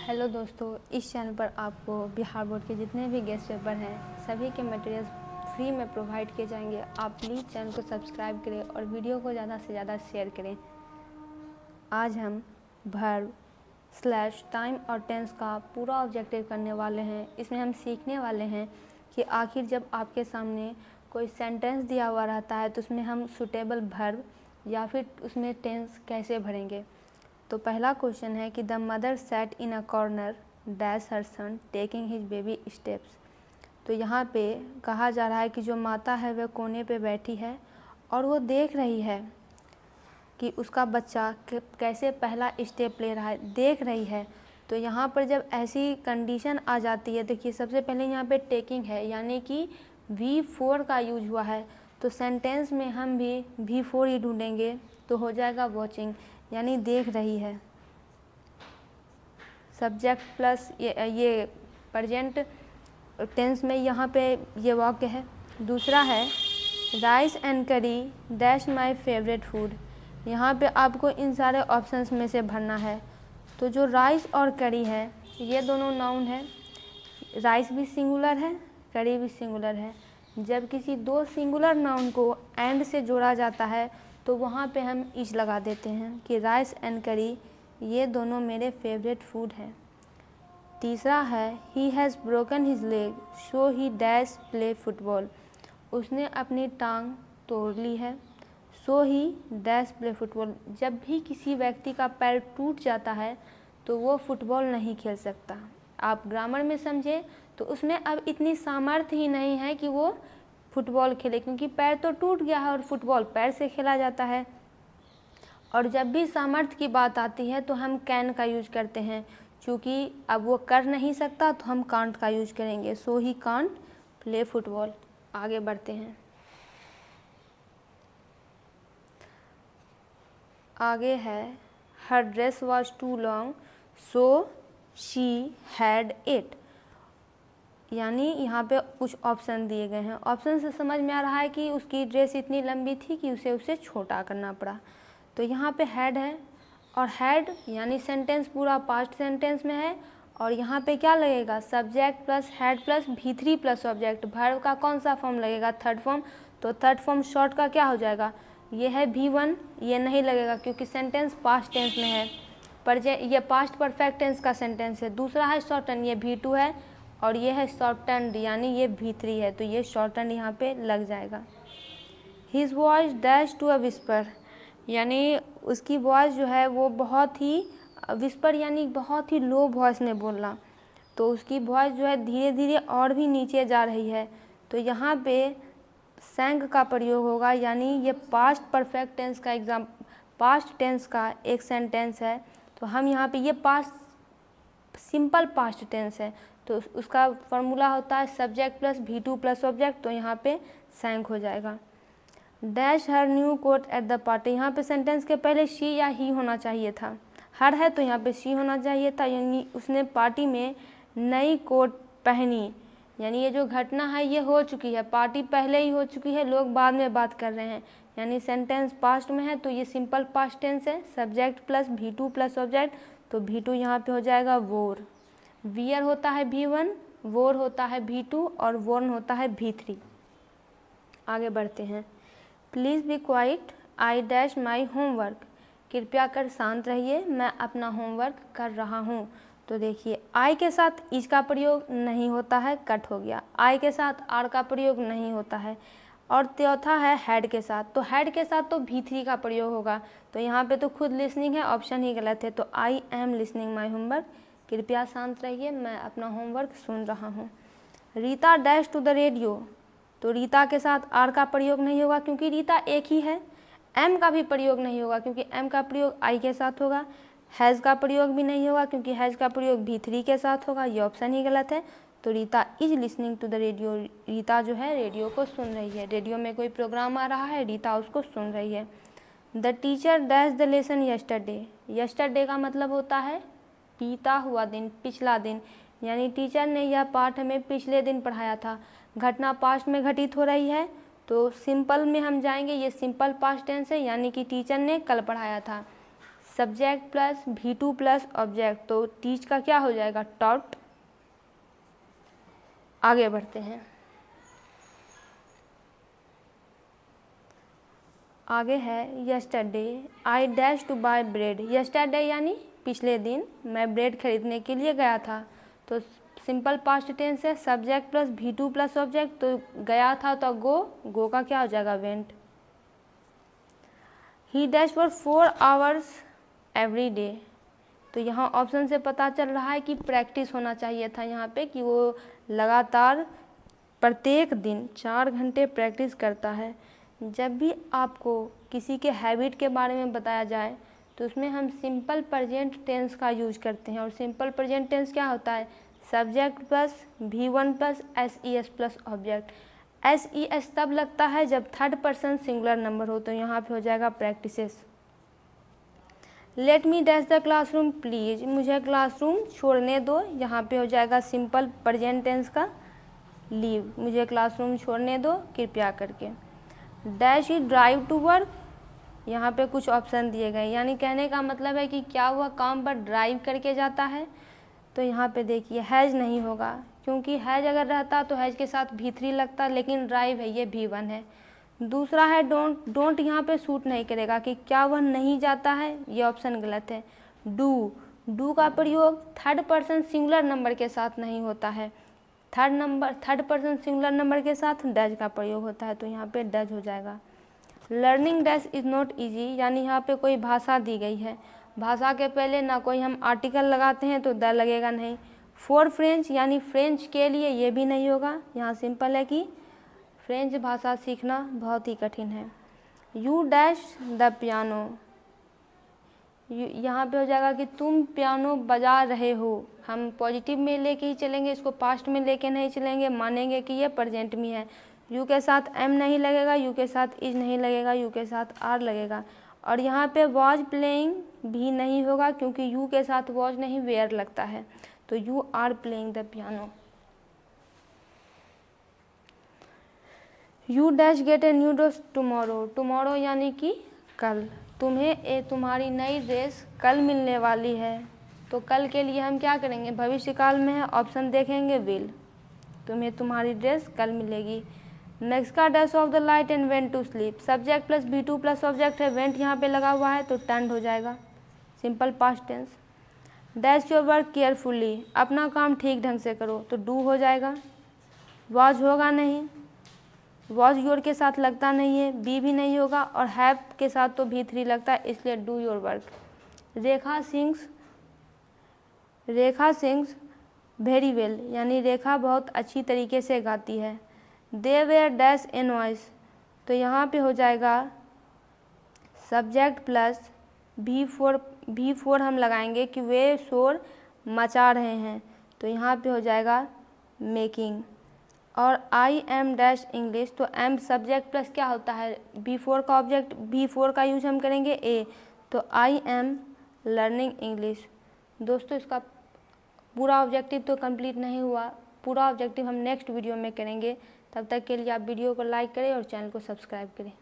Hello दोस्तों, इस channel पर आपको बिहार बोर्ड के जितने भी गेस्ट पेपर हैं सभी के मटेरियल्स फ्री में प्रोवाइड किए जाएंगे। आप प्लीज़ चैनल को सब्सक्राइब करें और वीडियो को ज़्यादा से ज़्यादा शेयर करें। आज हम वर्ब स्लैश टाइम और टेंस का पूरा ऑब्जेक्टिव करने वाले हैं। इसमें हम सीखने वाले हैं कि आखिर जब आपके सामने कोई सेंटेंस दिया हुआ रहता है तो उसमें हम सूटेबल वर्ब या फिर उसमें टेंस कैसे भरेंगे। तो पहला क्वेश्चन है कि the mother sat in a corner dash her son taking his baby steps. तो यहाँ पे कहा जा रहा है कि जो माता है वह कोने पे बैठी है और वो देख रही है कि उसका बच्चा कैसे पहला स्टेप ले रहा है, देख रही है। तो यहाँ पर जब ऐसी कंडीशन आ जाती है, देखिए सबसे पहले यहाँ पे टेकिंग है यानी कि V4 का यूज हुआ है, तो सेंटेंस में हम भी V4 ही ढूंढेंगे तो हो जाएगा वॉचिंग यानी देख रही है। सब्जेक्ट प्लस ये प्रेजेंट टेंस में यहाँ पे ये वाक्य है। दूसरा है राइस एंड करी डैश माय फेवरेट फूड। यहाँ पे आपको इन सारे ऑप्शंस में से भरना है। तो जो राइस और करी है ये दोनों नाउन है, राइस भी सिंगुलर है, करी भी सिंगुलर है। जब किसी दो सिंगुलर नाउन को एंड से जोड़ा जाता है तो वहाँ पे हम इज लगा देते हैं कि राइस एंड करी ये दोनों मेरे फेवरेट फूड हैं। तीसरा है he has broken his leg so he dash play football. उसने अपनी टांग तोड़ ली है, सो ही डैश प्ले फुटबॉल। जब भी किसी व्यक्ति का पैर टूट जाता है तो वो फुटबॉल नहीं खेल सकता। आप ग्रामर में समझे तो उसमें अब इतनी सामर्थ्य ही नहीं है कि वो फुटबॉल खेले, क्योंकि पैर तो टूट गया है और फुटबॉल पैर से खेला जाता है। और जब भी सामर्थ्य की बात आती है तो हम कैन का यूज करते हैं, क्योंकि अब वो कर नहीं सकता तो हम कांट का यूज करेंगे। So he can't play football. आगे बढ़ते हैं। आगे है her dress was too long so she had it. यानी यहाँ पे कुछ ऑप्शन दिए गए हैं। ऑप्शन से समझ में आ रहा है कि उसकी ड्रेस इतनी लंबी थी कि उसे छोटा करना पड़ा। तो यहाँ पे हैड है और हैड यानी सेंटेंस पूरा पास्ट सेंटेंस में है और यहाँ पे क्या लगेगा, subject plus had plus V3 plus object. Verb का कौन सा फॉर्म लगेगा, थर्ड फॉर्म। तो थर्ड फॉर्म शॉर्ट का क्या हो जाएगा, ये है V1, ये नहीं लगेगा क्योंकि सेंटेंस पास्ट टेंस में है। पर ये पास्ट परफेक्ट टेंस का सेंटेंस है। दूसरा है शॉर्टन, ये V2 है और ये है शॉर्टनड यानी ये V3 है, तो ये शॉर्टनड यहाँ पे लग जाएगा। His voice dash to a whisper यानी उसकी वॉइस जो है वो बहुत ही विस्पर यानी बहुत ही लो वॉइस में बोलना, तो उसकी वॉइस जो है धीरे धीरे और भी नीचे जा रही है। तो यहाँ पे सैंक का प्रयोग होगा यानी ये पास्ट परफेक्ट टेंस का पास्ट टेंस का एक सेंटेंस है। तो हम यहाँ पे ये पास्ट सिंपल पास्ट टेंस है तो उसका फॉर्मूला होता है subject plus V2 plus object, तो यहाँ पे सैंक हो जाएगा। Dash her new coat at the party. यहाँ पे सेंटेंस के पहले शी या ही होना चाहिए था, हर है तो यहाँ पे शी होना चाहिए था, यानी उसने पार्टी में नई कोट पहनी। यानी ये जो घटना है ये हो चुकी है, पार्टी पहले ही हो चुकी है, लोग बाद में बात कर रहे हैं। यानी सेंटेंस पास्ट में है तो ये सिंपल पास्ट टेंस है, subject plus V2 plus object, तो V2 यहाँ पे हो जाएगा वोर। वियर होता है V1, वोर होता है V2 और वोर्न होता है V3। आगे बढ़ते हैं। Please be quite I dash my homework. कृपया कर शांत रहिए, मैं अपना होमवर्क कर रहा हूँ। तो देखिए आई के साथ इज का प्रयोग नहीं होता है, कट हो गया। आई के साथ आर का प्रयोग नहीं होता है। और चौथा है हैड के साथ, तो हैड के साथ तो V3 का प्रयोग होगा। तो यहाँ पे तो खुद लिसनिंग है, ऑप्शन ही गलत है। तो I am listening my homework, कृपया शांत रहिए, मैं अपना होमवर्क सुन रहा हूँ। Rita dash to the radio, तो रीता के साथ आर का प्रयोग नहीं होगा क्योंकि रीता एक ही है। एम का भी प्रयोग नहीं होगा क्योंकि एम का प्रयोग आई के साथ होगा। हैज़ का प्रयोग भी नहीं होगा क्योंकि हैज़ का प्रयोग V3 के साथ होगा, ये ऑप्शन ही गलत है। तो Rita is listening to the radio, Rita जो है रेडियो को सुन रही है, रेडियो में कोई प्रोग्राम आ रहा है, रीता उसको सुन रही है। The teacher dash the lesson yesterday, yesterday का मतलब होता है बीता हुआ दिन, पिछला दिन, यानी टीचर ने यह पाठ हमें पिछले दिन पढ़ाया था। घटना पास्ट में घटित हो रही है तो सिंपल में हम जाएंगे, ये सिंपल पास्ट टेंस है यानी कि टीचर ने कल पढ़ाया था। Subject plus V2 plus object, तो टीच का क्या हो जाएगा, टॉट। आगे बढ़ते हैं, आगे है yesterday I dash to buy bread. Yesterday यानी पिछले दिन मैं ब्रेड खरीदने के लिए गया था, तो सिंपल पास्ट टेंस है, subject plus V2 plus object, तो गया था तो गो का क्या हो जाएगा, went. He dash for 4 hours every day, तो यहाँ ऑप्शन से पता चल रहा है कि प्रैक्टिस होना चाहिए था यहाँ पे, कि वो लगातार प्रत्येक दिन 4 घंटे प्रैक्टिस करता है। जब भी आपको किसी के हैबिट के बारे में बताया जाए तो उसमें हम सिंपल प्रेजेंट टेंस का यूज करते हैं, और सिंपल प्रेजेंट टेंस क्या होता है, subject plus V1 plus SES plus object. SES तब लगता है जब थर्ड पर्सन सिंगुलर नंबर हो, तो यहाँ पे हो जाएगा practices. Let me dash the classroom please, मुझे क्लासरूम छोड़ने दो, यहाँ पे हो जाएगा सिंपल प्रेजेंट टेंस का लीव, मुझे क्लासरूम छोड़ने दो कृपया करके। Dash he drive to work, यहाँ पे कुछ ऑप्शन दिए गए, यानी कहने का मतलब है कि क्या वह काम पर ड्राइव करके जाता है, तो यहाँ पे देखिए हैज़ नहीं होगा, क्योंकि हैज़ अगर रहता तो हैज़ के साथ V3 लगता, लेकिन ड्राइव है ये V1 है। दूसरा है डोंट, डोंट यहाँ पे सूट नहीं करेगा कि क्या वह नहीं जाता है, ये ऑप्शन गलत है। डू का प्रयोग थर्ड पर्सन सिंगुलर नंबर के साथ नहीं होता है, थर्ड पर्सन सिंगुलर नंबर के साथ डज का प्रयोग होता है, तो यहाँ पे डज हो जाएगा। Learning dash is not easy, यानी यहाँ पे कोई भाषा दी गई है, भाषा के पहले ना कोई हम आर्टिकल लगाते हैं तो द लगेगा नहीं। फॉर फ्रेंच यानी फ्रेंच के लिए, ये भी नहीं होगा, यहाँ सिंपल है कि फ्रेंच भाषा सीखना बहुत ही कठिन है। यू डैश द पियानो, यहाँ पे हो जाएगा कि तुम पियानो बजा रहे हो, हम पॉजिटिव में लेके ही चलेंगे, इसको पास्ट में लेके नहीं चलेंगे, मानेंगे कि ये प्रेजेंट में है। यू के साथ एम नहीं लगेगा, यू के साथ इज नहीं लगेगा, यू के साथ आर लगेगा, और यहाँ पे वॉज प्लेइंग भी नहीं होगा, क्योंकि यू के साथ वॉज नहीं वेयर लगता है, तो you are playing the piano. You dash get a new dress tomorrow, tomorrow यानी कि कल, तुम्हें तुम्हारी नई ड्रेस कल मिलने वाली है, तो कल के लिए हम क्या करेंगे, भविष्य काल में है, ऑप्शन देखेंगे विल, तुम्हें तुम्हारी ड्रेस कल मिलेगी। नेक्स्ट का dash off the light and went to sleep, subject plus V2 plus object है, वेंट यहाँ पे लगा हुआ है तो टर्न्ड हो जाएगा, simple past tense. Dash your work carefully, अपना काम ठीक ढंग से करो, तो डू हो जाएगा। वॉज होगा नहीं, वॉज योर के साथ लगता नहीं है, बी भी नहीं होगा, और हैव के साथ तो V3 लगता है, इसलिए do your work. Rekha sings very well, यानी रेखा बहुत अच्छी तरीके से गाती है। दे वेयर डैश ए नॉइस, तो यहाँ पे हो जाएगा सब्जेक्ट प्लस V4 हम लगाएंगे कि वे शोर मचा रहे हैं, तो यहाँ पे हो जाएगा मेकिंग। और आई एम डैश इंग्लिश, तो एम सब्जेक्ट प्लस क्या होता है, V4 का ऑब्जेक्ट, V4 का यूज हम करेंगे ए, तो आई एम लर्निंग इंग्लिश। दोस्तों इसका पूरा ऑब्जेक्टिव तो कंप्लीट नहीं हुआ, पूरा ऑब्जेक्टिव हम नेक्स्ट वीडियो में करेंगे, तब तक के लिए आप वीडियो को लाइक करें और चैनल को सब्सक्राइब करें।